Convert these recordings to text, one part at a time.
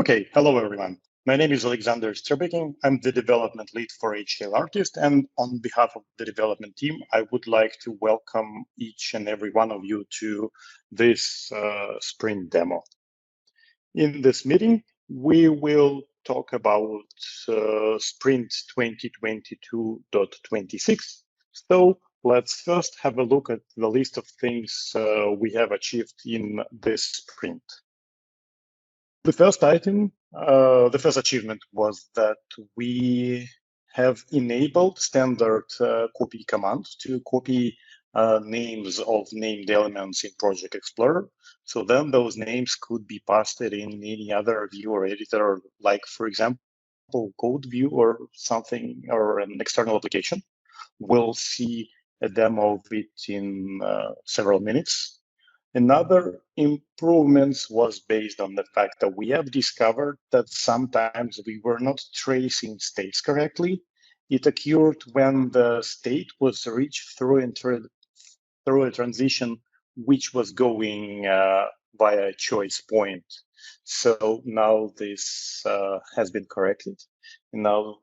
Okay, hello everyone. My name is Alexander Sterbeking. I'm the development lead for HCL RTist, and on behalf of the development team, I would like to welcome each and every one of you to this sprint demo. In this meeting, we will talk about sprint 2022.26. So let's first have a look at the list of things we have achieved in this sprint. The first item, the first achievement was that we have enabled standard copy command to copy names of named elements in Project Explorer. So then those names could be pasted in any other view or editor, like, for example, code view or something, or an external application. We'll see a demo of it in several minutes. Another improvements was based on the fact that we have discovered that sometimes we were not tracing states correctly. It occurred when the state was reached through a transition which was going via a choice point. So now this has been corrected. Now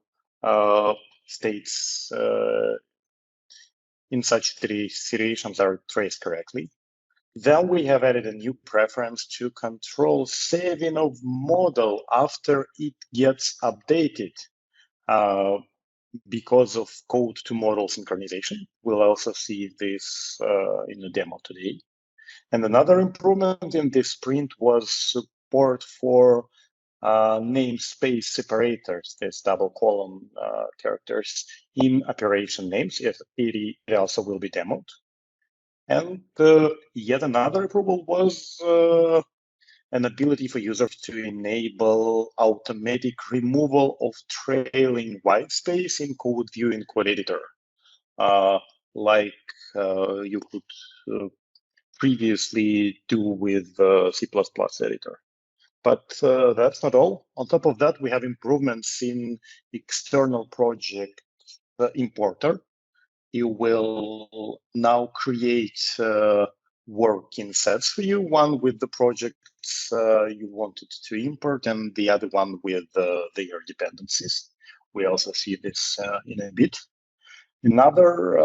states in such situations are traced correctly. Then we have added a new preference to control saving of model after it gets updated because of code to model synchronization. We'll also see this in the demo today. And another improvement in this sprint was support for namespace separators, these double column characters in operation names. It also will be demoed. And yet another approval was an ability for users to enable automatic removal of trailing white space in code view in code editor, like you could previously do with C++ editor. But that's not all. On top of that, we have improvements in external project importer. You will now create working sets for you, one with the projects you wanted to import and the other one with their dependencies. We also see this in a bit. Another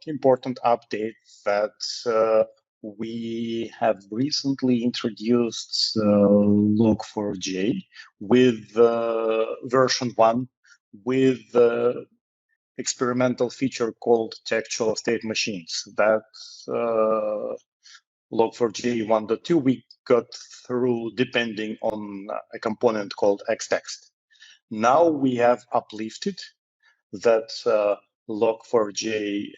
important update that we have recently introduced Log4j with version 1 with experimental feature called textual state machines. That Log4j 1.2 we got through depending on a component called xtext. Now we have uplifted that Log4j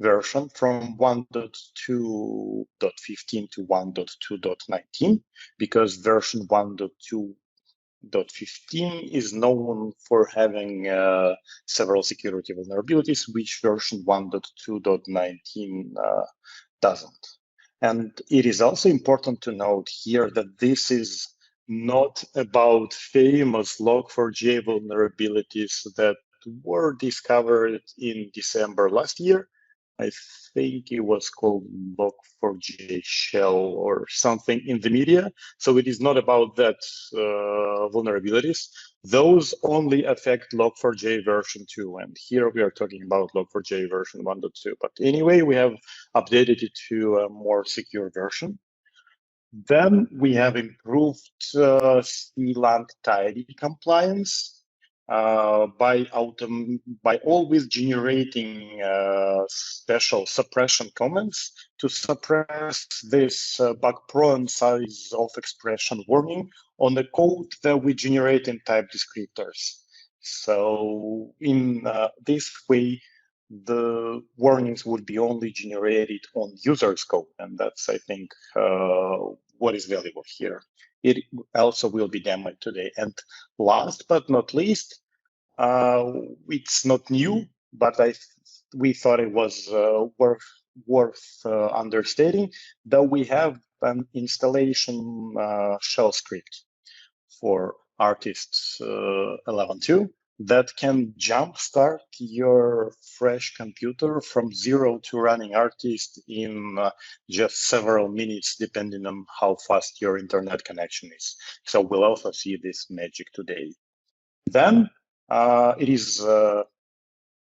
version from 1.2.15 to 1.2.19 because version 1.2.15 is known for having several security vulnerabilities, which version 1.2.19 doesn't. And it is also important to note here that this is not about famous Log4j vulnerabilities that were discovered in December last year. I think it was called Log4j shell or something in the media. So it is not about that vulnerabilities. Those only affect Log4j version 2. And here we are talking about Log4j version 1.2. But anyway, we have updated it to a more secure version. Then we have improved CLAND tidy compliance by always generating special suppression comments to suppress this bug-prone size of expression warning on the code that we generate in type descriptors. So in this way, the warnings would be only generated on user's code, and that's, I think, what is valuable here. It also will be demoed today. And last but not least, it's not new, but we thought it was worth understating that we have an installation shell script for RTist 11.2 that can jumpstart your fresh computer from zero to running HCL in just several minutes, depending on how fast your internet connection is. So we'll also see this magic today. Then it is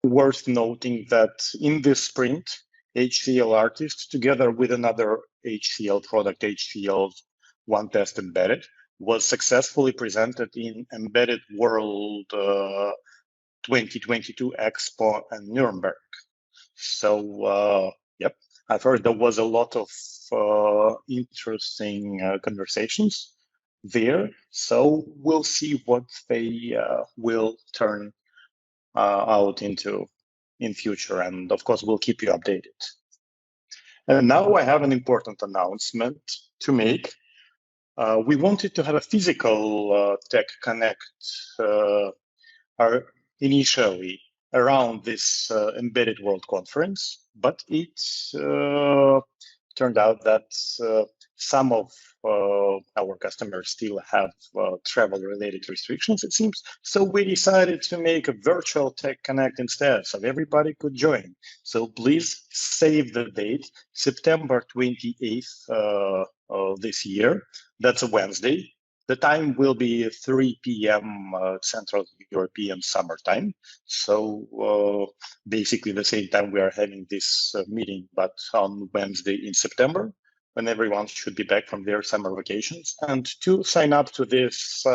worth noting that in this sprint, HCL RTist, together with another HCL product, HCL OneTest Embedded, was successfully presented in Embedded World 2022 Expo in Nuremberg. So, yep, I've heard there was a lot of interesting conversations there. So we'll see what they will turn out into in future. And of course, we'll keep you updated. And now I have an important announcement to make. We wanted to have a physical Tech Connect initially around this Embedded World Conference, but it turned out that some of our customers still have travel-related restrictions, it seems. So we decided to make a virtual Tech Connect instead, so everybody could join. So please save the date, September 28th this year. That's a Wednesday. The time will be 3 p.m. Central European Summer Time. So basically the same time we are having this meeting, but on Wednesday in September, when everyone should be back from their summer vacations. And to sign up to this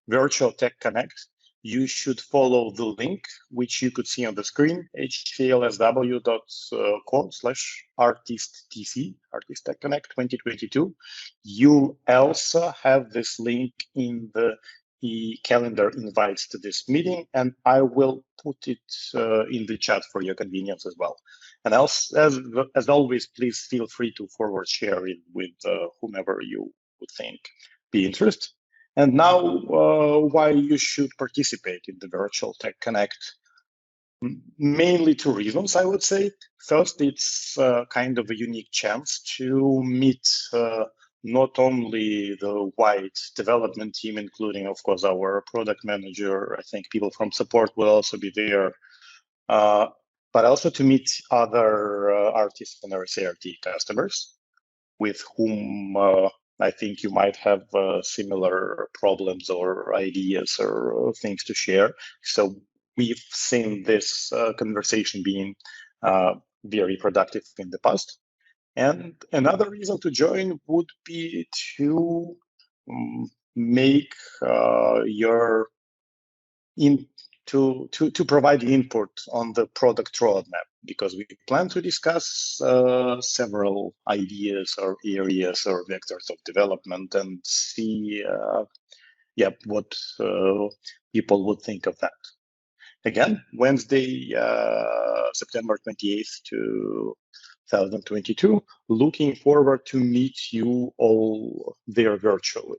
virtual Tech Connect, you should follow the link, which you could see on the screen, hclsw.com/RTistTC, HCL Tech Connect 2022. You also have this link in the calendar invites to this meeting, and I will put it in the chat for your convenience as well. And else, as always, please feel free to forward share it with whomever you would think be interested. And now, why you should participate in the virtual Tech Connect? Mainly two reasons, I would say. First, it's kind of a unique chance to meet not only the wide development team, including, of course, our product manager. I think people from support will also be there, but also to meet other artists and RCRT customers with whom I think you might have similar problems or ideas or things to share. So we've seen this conversation being very productive in the past. And another reason to join would be to make your to provide input on the product roadmap, because we plan to discuss several ideas or areas or vectors of development and see what people would think of that. Again, Wednesday, September 28th, 2022. Looking forward to meet you all there virtually.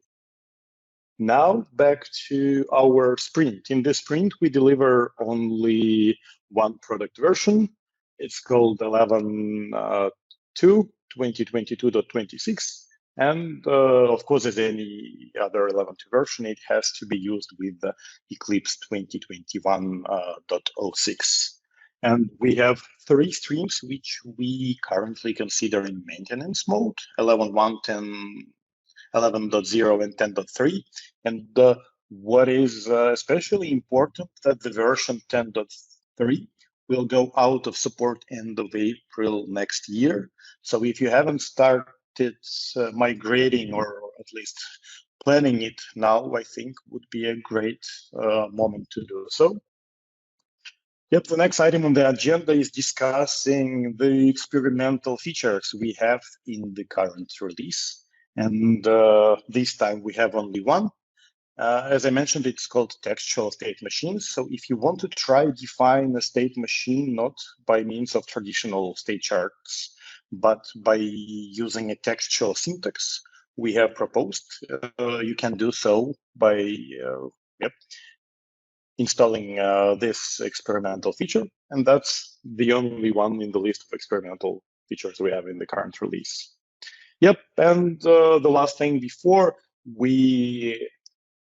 Now back to our sprint. In this sprint, we deliver only one product version. It's called 11.2, 2022.26. And of course, as any other 11.2 version, it has to be used with the Eclipse 2021.06. And we have three streams, which we currently consider in maintenance mode, 11.1, 10, 11.0 and 10.3. And what is especially important, that the version 10.3 will go out of support end of April next year. So if you haven't started migrating or at least planning it now, I think would be a great moment to do so. Yep, the next item on the agenda is discussing the experimental features we have in the current release. And this time we have only one. As I mentioned, it's called textual state machines. So if you want to try define a state machine, not by means of traditional state charts, but by using a textual syntax, we have proposed you can do so by installing this experimental feature. And that's the only one in the list of experimental features we have in the current release. Yep, and the last thing before we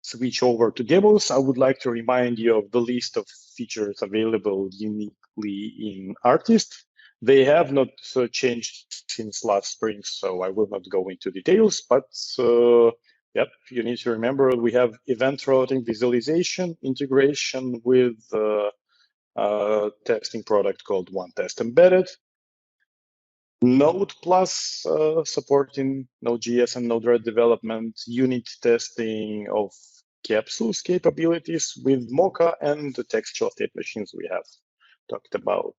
switch over to demos, I would like to remind you of the list of features available uniquely in RTist. They have not changed since last spring, so I will not go into details, but yep, you need to remember we have event routing visualization integration with a testing product called OneTest Embedded. Node Plus supporting Node.js and Node-RED development, unit testing of capsules capabilities with Mocha and the textual state machines we have talked about.